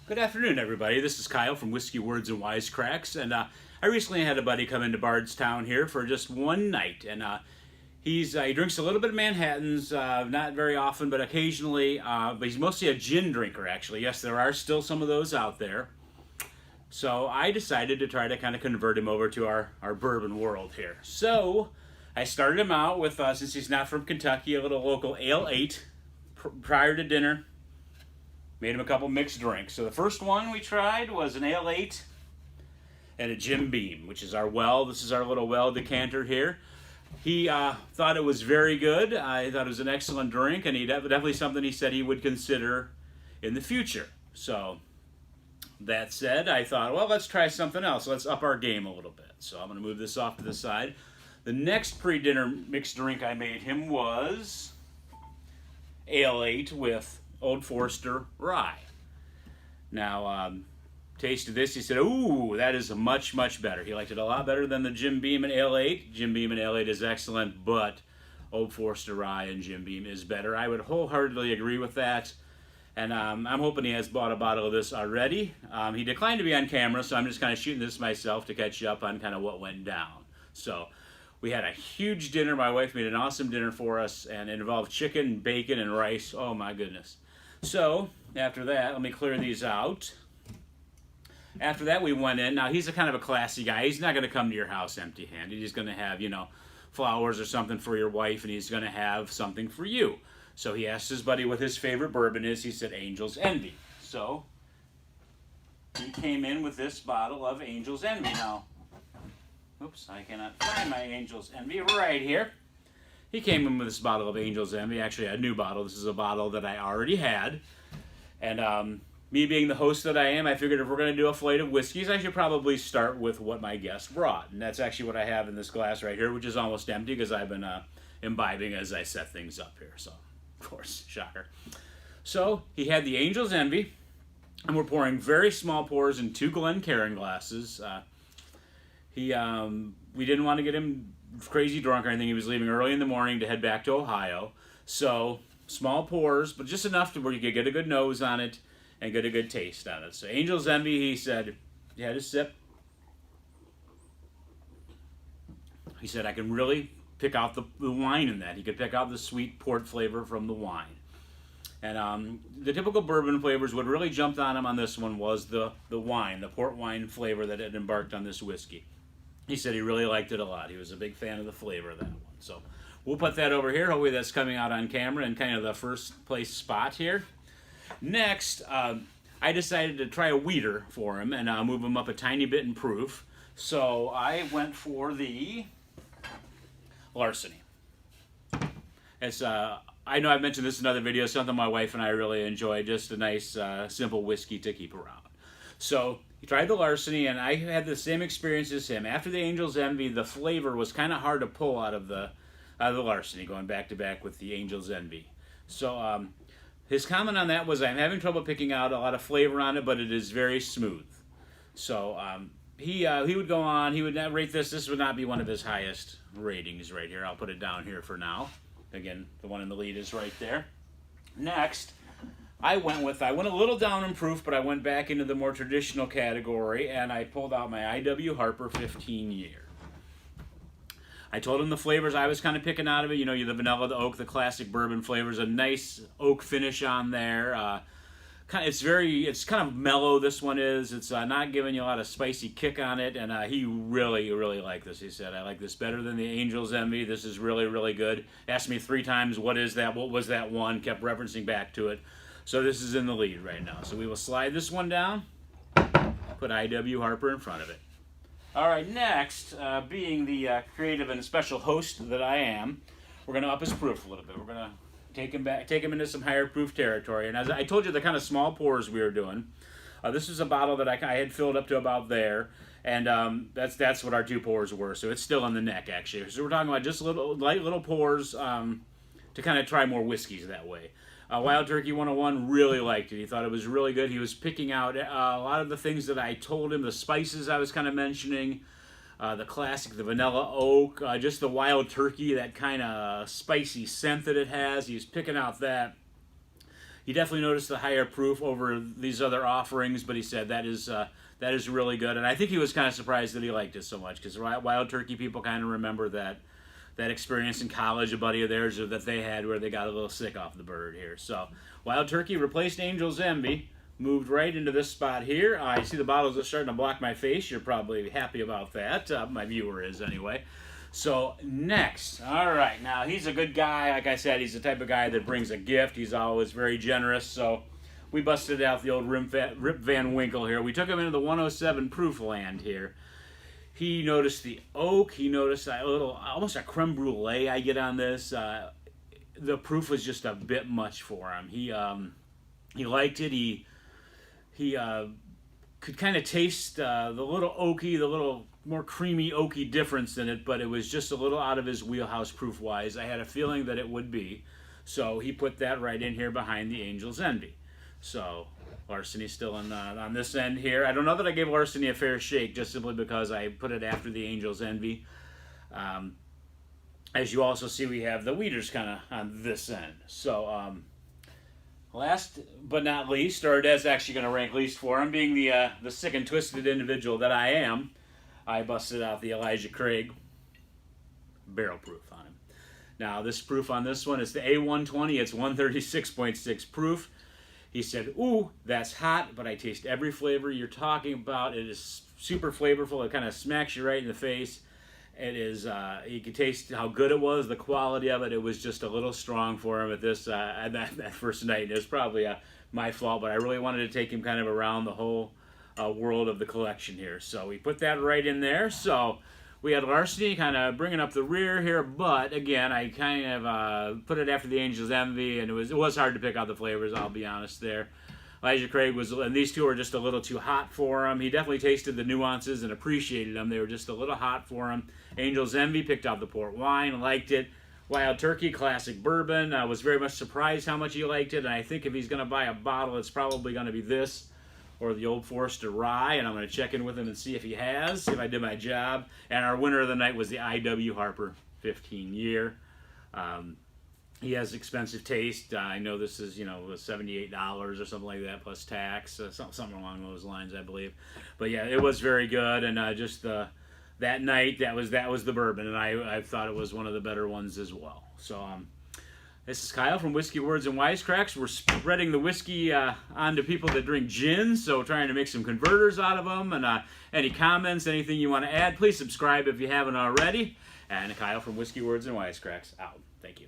Good afternoon, everybody. This is Kyle from Whiskey Words and Wisecracks, and I recently had a buddy come into Bardstown here for just one night, and he drinks a little bit of Manhattans, not very often, but occasionally. But he's mostly a gin drinker, actually. Yes, there are still some of those out there. So I decided to try to kind of convert him over to our bourbon world here. So I started him out with, since he's not from Kentucky, a little local Ale 8 prior to dinner. Made him a couple mixed drinks. So the first one we tried was an Ale 8 and a Jim Beam, which is our well. This is our little well decanter here. He thought it was very good. I thought it was an excellent drink, and definitely something he said he would consider in the future. So that said, I thought, well, let's try something else. Let's up our game a little bit. So I'm going to move this off to the side. The next pre-dinner mixed drink I made him was Ale 8 with Old Forester rye. Now, tasted this, he said, ooh, that is much, much better. He liked it a lot better than the Jim Beam and Ale 8. Jim Beam and Ale 8 is excellent, but Old Forester rye and Jim Beam is better. I would wholeheartedly agree with that. And I'm hoping he has bought a bottle of this already. He declined to be on camera, so I'm just kind of shooting this myself to catch you up on kind of what went down. So we had a huge dinner. My wife made an awesome dinner for us, and it involved chicken, bacon, and rice. Oh, my goodness. So after that, let me clear these out. After that, we went in. Now, he's a kind of a classy guy. He's not going to come to your house empty-handed. He's going to have, flowers or something for your wife, and he's going to have something for you. So he asked his buddy what his favorite bourbon is. He said Angel's Envy. So he came in with this bottle of Angel's Envy. Now, oops, I cannot find my Angel's Envy right here. He came in with this bottle of Angel's Envy, actually a new bottle. This is a bottle that I already had. And me being the host that I am, I figured if we're going to do a flight of whiskeys, I should probably start with what my guest brought. And that's actually what I have in this glass right here, which is almost empty because I've been imbibing as I set things up here. So, of course, shocker. So he had the Angel's Envy, and we're pouring very small pours in 2 Glencairn glasses. We didn't want to get him crazy drunk or anything. He was leaving early in the morning to head back to Ohio. So small pours, but just enough to where you could get a good nose on it and get a good taste on it. So Angel's Envy, he said, he had a sip. He said, I can really pick out the wine in that. He could pick out the sweet port flavor from the wine. And the typical bourbon flavors, what really jumped on him on this one was the wine, the port wine flavor that had embarked on this whiskey. He said he really liked it a lot. He was a big fan of the flavor of that one. So we'll put that over here. Hopefully that's coming out on camera in kind of the first place spot here. Next, I decided to try a wheater for him and move him up a tiny bit in proof. So I went for the Larceny. It's I know I've mentioned this in other videos, something my wife and I really enjoy, just a nice, simple whiskey to keep around. So he tried the Larceny, and I had the same experience as him. After the Angel's Envy, the flavor was kind of hard to pull out of the Larceny, going back to back with the Angel's Envy. So his comment on that was, I'm having trouble picking out a lot of flavor on it, but it is very smooth. So he would go on, he would not rate this. This would not be one of his highest ratings right here. I'll put it down here for now. Again, the one in the lead is right there. Next, I went a little down in proof, but I went back into the more traditional category, and I pulled out my IW Harper 15 year. I told him the flavors I was kind of picking out of it. The vanilla, the oak, the classic bourbon flavors, a nice oak finish on there. It's kind of mellow, this one is. It's not giving you a lot of spicy kick on it, and he really, really liked this. He said, I like this better than the Angel's Envy. This is really, really good. Asked me 3 times, what is that? What was that one? Kept referencing back to it. So this is in the lead right now. So we will slide this one down, put IW Harper in front of it. All right, next, being the creative and special host that I am, we're going to up his proof a little bit. We're going to take him into some higher proof territory. And as I told you, the kind of small pours we were doing, this is a bottle that I had filled up to about there, and that's what our 2 pours were. So it's still in the neck, actually. So we're talking about just light little pours to kind of try more whiskeys that way. Wild Turkey 101 really liked it. He thought it was really good. He was picking out a lot of the things that I told him, the spices I was kind of mentioning, the classic, the vanilla oak, just the Wild Turkey, that kind of spicy scent that it has. He was picking out that. he definitely noticed the higher proof over these other offerings, but he said that is really good. And I think he was kind of surprised that he liked it so much, because Wild Turkey people kind of remember that experience in college, a buddy of theirs that they had where they got a little sick off the bird here. So Wild Turkey replaced Angel's Envy, moved right into this spot here. I see the bottles are starting to block my face. You're probably happy about that. My viewer is anyway. So next, all right, now he's a good guy. Like I said, he's the type of guy that brings a gift. He's always very generous. So we busted out the old Rip Van Winkle here. We took him into the 107 proof land here. He noticed the oak. He noticed a little, almost a creme brulee I get on this. The proof was just a bit much for him. He liked it. He could kind of taste the little oaky, the little more creamy oaky difference in it, but it was just a little out of his wheelhouse proof-wise. I had a feeling that it would be. So he put that right in here behind the Angel's Envy. So Larceny's still on this end here. I don't know that I gave Larceny a fair shake, just simply because I put it after the Angel's Envy. As you also see, we have the Weeders kind of on this end. So last but not least, or that's actually going to rank least for him, being the sick and twisted individual that I am, I busted out the Elijah Craig barrel proof on him. Now, this proof on this one is the A120. It's 136.6 proof. He said, ooh, that's hot, but I taste every flavor you're talking about. It is super flavorful. It kind of smacks you right in the face. It is, you could taste how good it was, the quality of it. It was just a little strong for him at this, that first night. It was probably my fault, but I really wanted to take him kind of around the whole world of the collection here. So we put that right in there. So we had Larceny kind of bringing up the rear here, but again, I kind of put it after the Angel's Envy, and it was hard to pick out the flavors, I'll be honest there. Elijah Craig was, and these two were just a little too hot for him. He definitely tasted the nuances and appreciated them. They were just a little hot for him. Angel's Envy picked out the port wine, liked it. Wild Turkey, classic bourbon. I was very much surprised how much he liked it, and I think if he's going to buy a bottle, it's probably going to be this or the Old Forester Rye, and I'm going to check in with him and see if he has, if I did my job. And our winner of the night was the I.W. Harper 15-year. He has expensive taste. I know this is, $78 or something like that plus tax, something along those lines, I believe. But yeah, it was very good, and just that night, that was the bourbon, and I thought it was one of the better ones as well. So this is Kyle from Whiskey Words and Wisecracks. We're spreading the whiskey onto people that drink gin, so trying to make some converters out of them. And any comments, anything you want to add, please subscribe if you haven't already. And Kyle from Whiskey Words and Wisecracks out. Thank you.